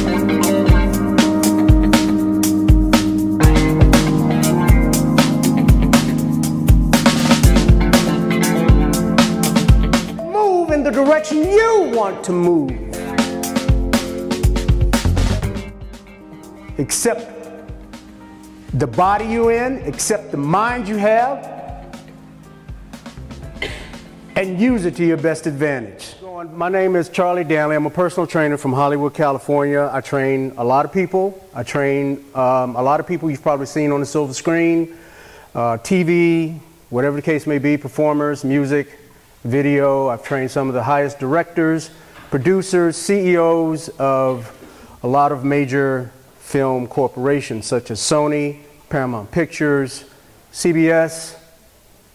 Move in the direction you want to move. Accept the body you're in, accept the mind you have, and use it to your best advantage. My name is Charlie Daly. I'm a personal trainer from Hollywood, California. I train a lot of people. I train a lot of people you've probably seen on the silver screen, TV, whatever the case may be, performers, music, video. I've trained some of the highest directors, producers, CEOs of a lot of major film corporations such as Sony, Paramount Pictures, CBS,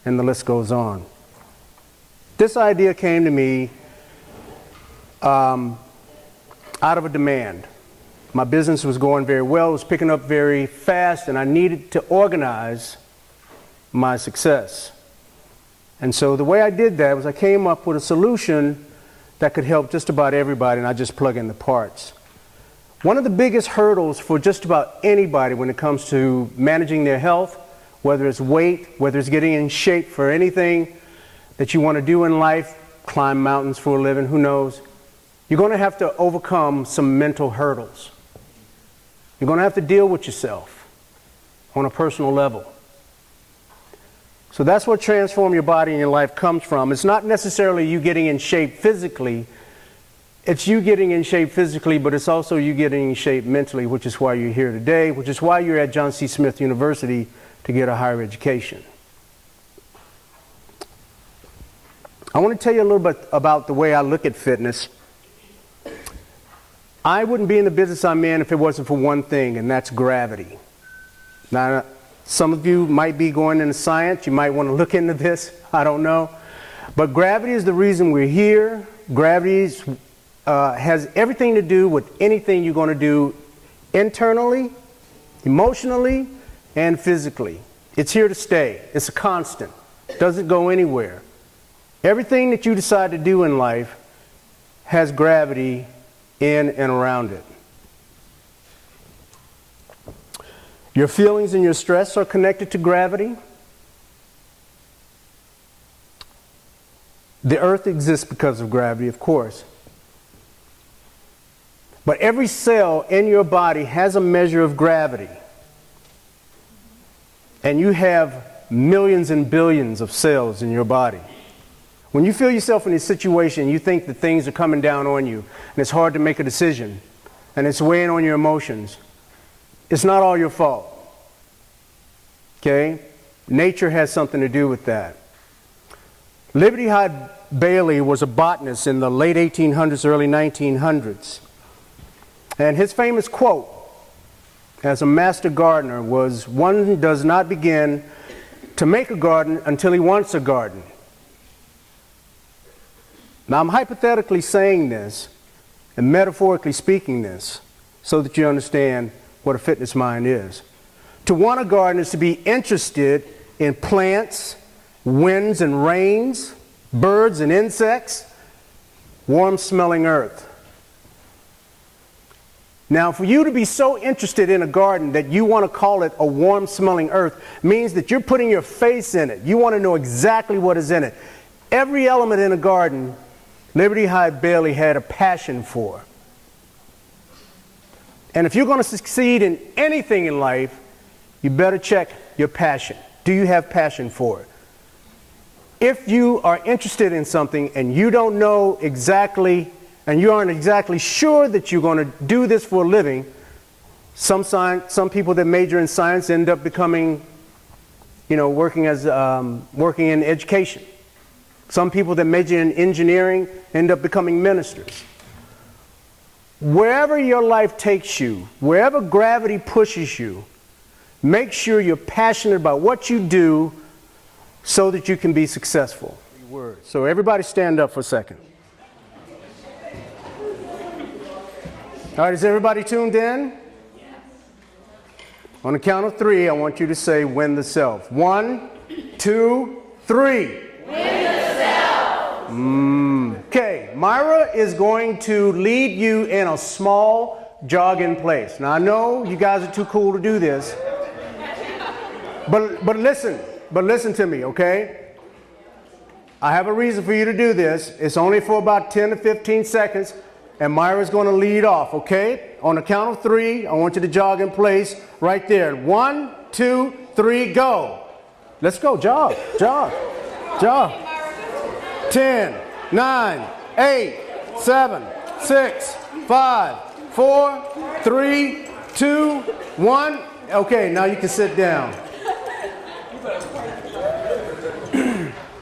and the list goes on. This idea came to me out of a demand. My business was going very well, it was picking up very fast, and I needed to organize my success. And so the way I did that was I came up with a solution that could help just about everybody, and I just plug in the parts. One of the biggest hurdles for just about anybody when it comes to managing their health, whether it's weight, whether it's getting in shape for anything that you want to do in life, climb mountains for a living, who knows, you're going to have to overcome some mental hurdles. You're going to have to deal with yourself on a personal level. So that's what transform your body and your life comes from. It's not necessarily you getting in shape physically. It's you getting in shape physically, but it's also you getting in shape mentally, which is why you're here today, which is why you're at John C. Smith University to get a higher education. I want to tell you a little bit about the way I look at fitness. I wouldn't be in the business I'm in if it wasn't for one thing, and that's gravity. Now, some of you might be going into science. You might want to look into this. I don't know. But gravity is the reason we're here. Gravity has everything to do with anything you're going to do internally, emotionally, and physically. It's here to stay. It's a constant. It doesn't go anywhere. Everything that you decide to do in life has gravity in and around it. Your feelings and your stress are connected to gravity. The earth exists because of gravity, of course. But every cell in your body has a measure of gravity. And you have millions and billions of cells in your body. When you feel yourself in a situation, you think that things are coming down on you, and it's hard to make a decision, and it's weighing on your emotions, it's not all your fault. Okay? Nature has something to do with that. Liberty Hyde Bailey was a botanist in the late 1800s, early 1900s. And his famous quote as a master gardener was, "One does not begin to make a garden until he wants a garden." Now, I'm hypothetically saying this and metaphorically speaking this so that you understand what a fitness mind is. To want a garden is to be interested in plants, winds and rains, birds and insects, warm-smelling earth. Now, for you to be so interested in a garden that you want to call it a warm-smelling earth means that you're putting your face in it. You want to know exactly what is in it. Every element in a garden, Liberty Hyde Bailey had a passion for. And if you're going to succeed in anything in life, you better check your passion. Do you have passion for it? If you are interested in something and you don't know exactly, and you aren't exactly sure that you're going to do this for a living, some people that major in science end up becoming, working in education. Some people that major in engineering end up becoming ministers. Wherever your life takes you, wherever gravity pushes you, make sure you're passionate about what you do so that you can be successful. So everybody stand up for a second. All right, is everybody tuned in? On the count of 3, I want you to say, "Win the self." 1, 2, 3. Win the self. Okay, Myra is going to lead you in a small jog in place. Now I know you guys are too cool to do this, but listen to me, okay? I have a reason for you to do this. It's only for about 10 to 15 seconds, and Myra's going to lead off, okay? On the count of 3, I want you to jog in place right there. 1, 2, 3, go. Let's go, jog, jog, jog. 10, 9, 8, 7, 6, 5, 4, 3, 2, 1. Okay, now you can sit down.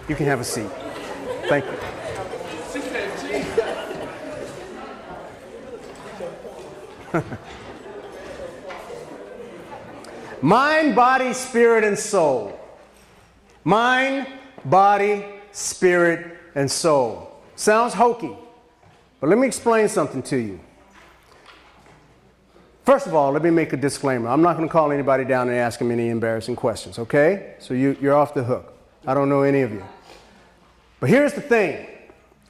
You can have a seat. Thank you. Mind, body, spirit, and soul. Mind, body, spirit, and soul. Sounds hokey, but let me explain something to you. First of all, let me make a disclaimer. I'm not going to call anybody down and ask them any embarrassing questions, okay? So you're off the hook. I don't know any of you. But here's the thing.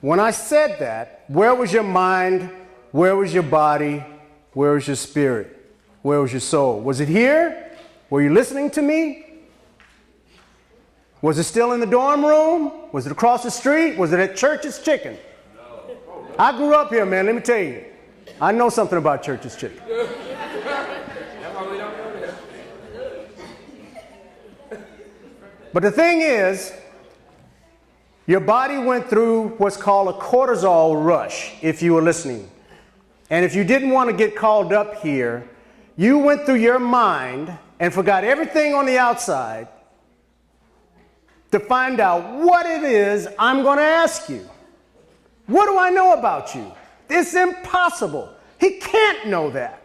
When I said that, where was your mind? Where was your body? Where was your spirit? Where was your soul? Was it here? Were you listening to me? Was it still in the dorm room? Was it across the street? Was it at Church's Chicken? No. I grew up here, man. Let me tell you. I know something about Church's Chicken. But the thing is, your body went through what's called a cortisol rush, if you were listening. And if you didn't want to get called up here, you went through your mind and forgot everything on the outside to find out what it is I'm going to ask you. What do I know about you? It's impossible. He can't know that.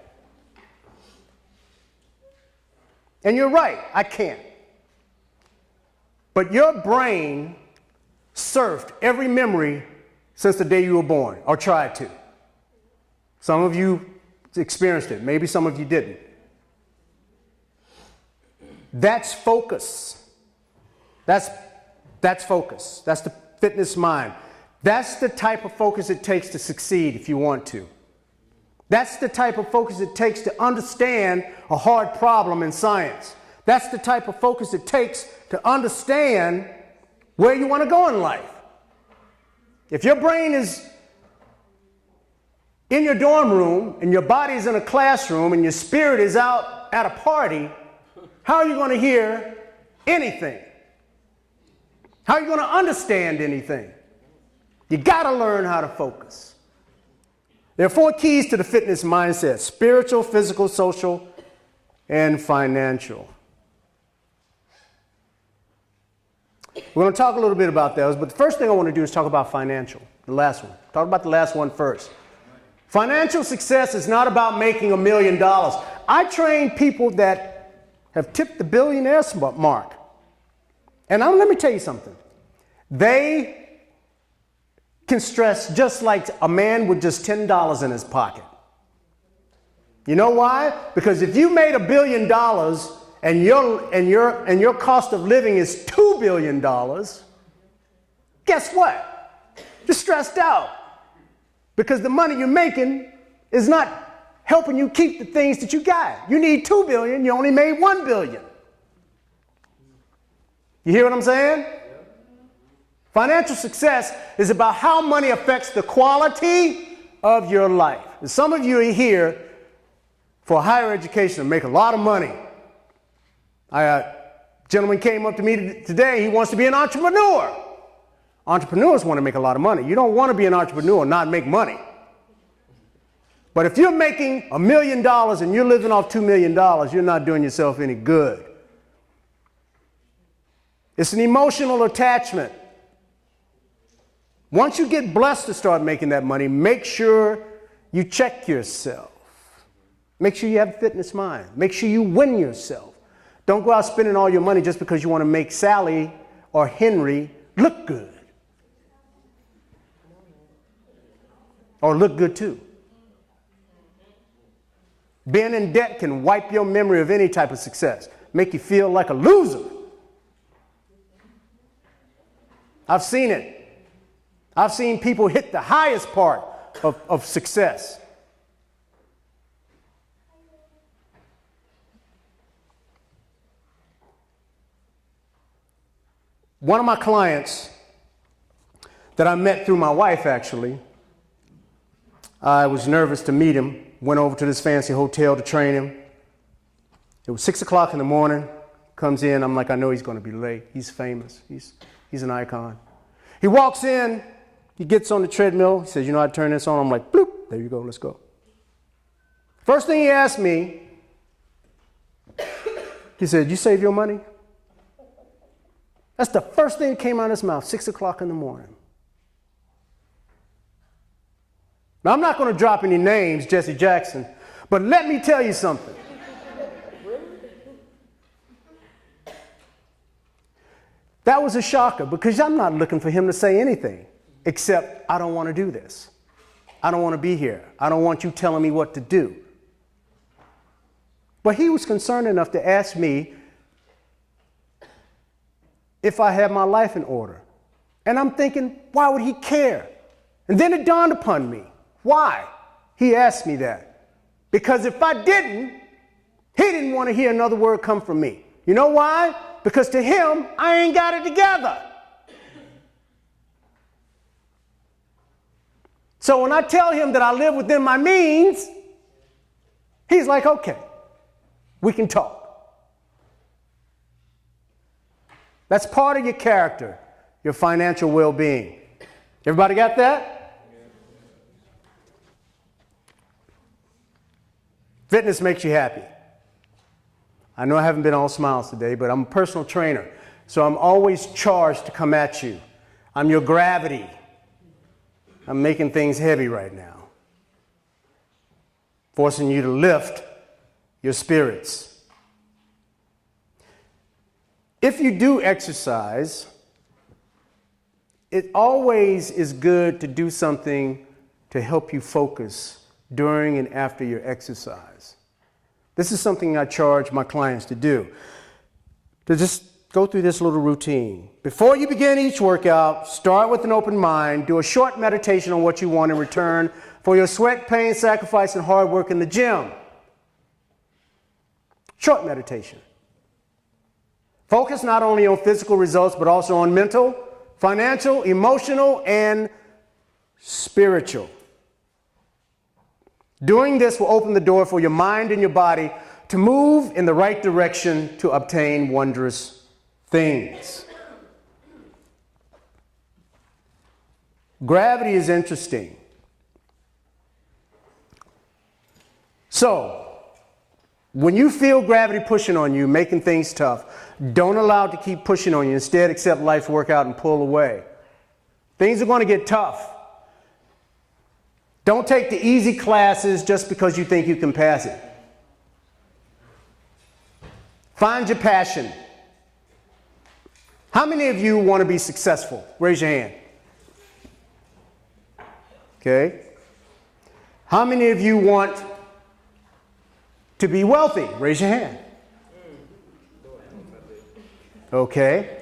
And you're right, I can't. But your brain surfed every memory since the day you were born, or tried to. Some of you experienced it. Maybe some of you didn't. That's focus. That's focus. That's the fitness mind. That's the type of focus it takes to succeed if you want to. That's the type of focus it takes to understand a hard problem in science. That's the type of focus it takes to understand where you want to go in life. If your brain is in your dorm room and your body is in a classroom and your spirit is out at a party, how are you going to hear anything? How are you going to understand anything? You got to learn how to focus. There are 4 keys to the fitness mindset: spiritual, physical, social, and financial. We're going to talk a little bit about those, but the first thing I want to do is talk about financial, the last one. Talk about the last one first. Financial success is not about making $1 million. I train people that have tipped the billionaire mark. And let me tell you something. They can stress just like a man with just $10 in his pocket. You know why? Because if you made $1 billion and your cost of living is $2 billion, guess what? You're stressed out because the money you're making is not helping you keep the things that you got. You need $2 billion, you only made $1 billion. You hear what I'm saying? Financial success is about how money affects the quality of your life. And some of you are here for higher education and make a lot of money. A gentleman came up to me today. He wants to be an entrepreneur. Entrepreneurs want to make a lot of money. You don't want to be an entrepreneur and not make money. But if you're making $1 million and you're living off $2 million, you're not doing yourself any good. It's an emotional attachment. Once you get blessed to start making that money, make sure you check yourself. Make sure you have a fitness mind. Make sure you win yourself. Don't go out spending all your money just because you want to make Sally or Henry look good. Or look good too. Being in debt can wipe your memory of any type of success. Make you feel like a loser. I've seen it. I've seen people hit the highest part of success One of my clients that I met through my wife, actually, I was nervous to meet him, went over to this fancy hotel to train him. It was 6 o'clock in the morning, comes in, I'm like, I know he's going to be late. He's famous. He's an icon. He walks in, he gets on the treadmill, he says, you know how to turn this on? I'm like, bloop, there you go, let's go. First thing he asked me, he said, you save your money? That's the first thing that came out of his mouth, 6 o'clock in the morning. Now, I'm not going to drop any names, Jesse Jackson, but let me tell you something. That was a shocker because I'm not looking for him to say anything except, I don't want to do this. I don't want to be here. I don't want you telling me what to do. But he was concerned enough to ask me if I had my life in order. And I'm thinking, why would he care? And then it dawned upon me, why he asked me that. Because if I didn't, he didn't want to hear another word come from me. You know why? Because to him, I ain't got it together. So when I tell him that I live within my means, he's like, okay, we can talk. That's part of your character, your financial well-being. Everybody got that? Fitness makes you happy. I know I haven't been all smiles today, but I'm a personal trainer, so I'm always charged to come at you. I'm your gravity. I'm making things heavy right now, forcing you to lift your spirits. If you do exercise, it always is good to do something to help you focus during and after your exercise. This is something I charge my clients to do, to just go through this little routine. Before you begin each workout, start with an open mind. Do a short meditation on what you want in return for your sweat, pain, sacrifice, and hard work in the gym. Short meditation. Focus not only on physical results, but also on mental, financial, emotional, and spiritual. Doing this will open the door for your mind and your body to move in the right direction to obtain wondrous things. Gravity is interesting. So, when you feel gravity pushing on you, making things tough, don't allow it to keep pushing on you. Instead, accept life's workout and pull away. Things are going to get tough. Don't take the easy classes just because you think you can pass it. Find your passion. How many of you want to be successful? Raise your hand. Okay. How many of you want to be wealthy? Raise your hand. Okay.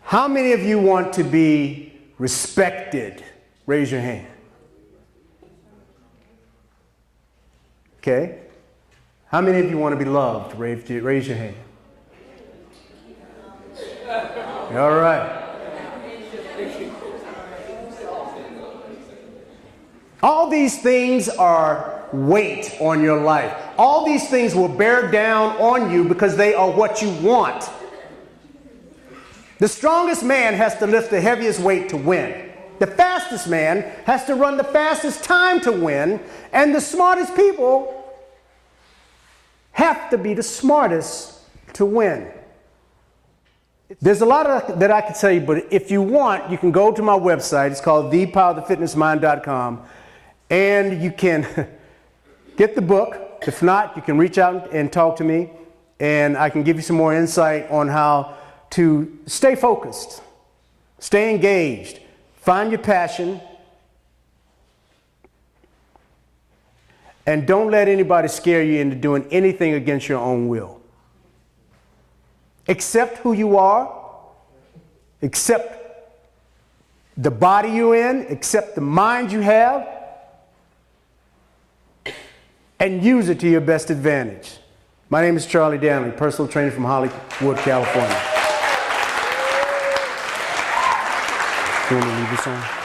How many of you want to be respected? Raise your hand. Okay. How many of you want to be loved? Raise your hand. All right. All these things are weight on your life. All these things will bear down on you because they are what you want. The strongest man has to lift the heaviest weight to win. The fastest man has to run the fastest time to win, and the smartest people have to be the smartest to win. There's a lot that I could tell you, but if you want, you can go to my website. It's called thepowerofthefitnessmind.com, and you can get the book. If not, you can reach out and talk to me, and I can give you some more insight on how to stay focused, stay engaged, find your passion, and don't let anybody scare you into doing anything against your own will. Accept who you are, accept the body you're in, accept the mind you have, and use it to your best advantage. My name is Charlie Danley, personal trainer from Hollywood, California. You want me to leave this on?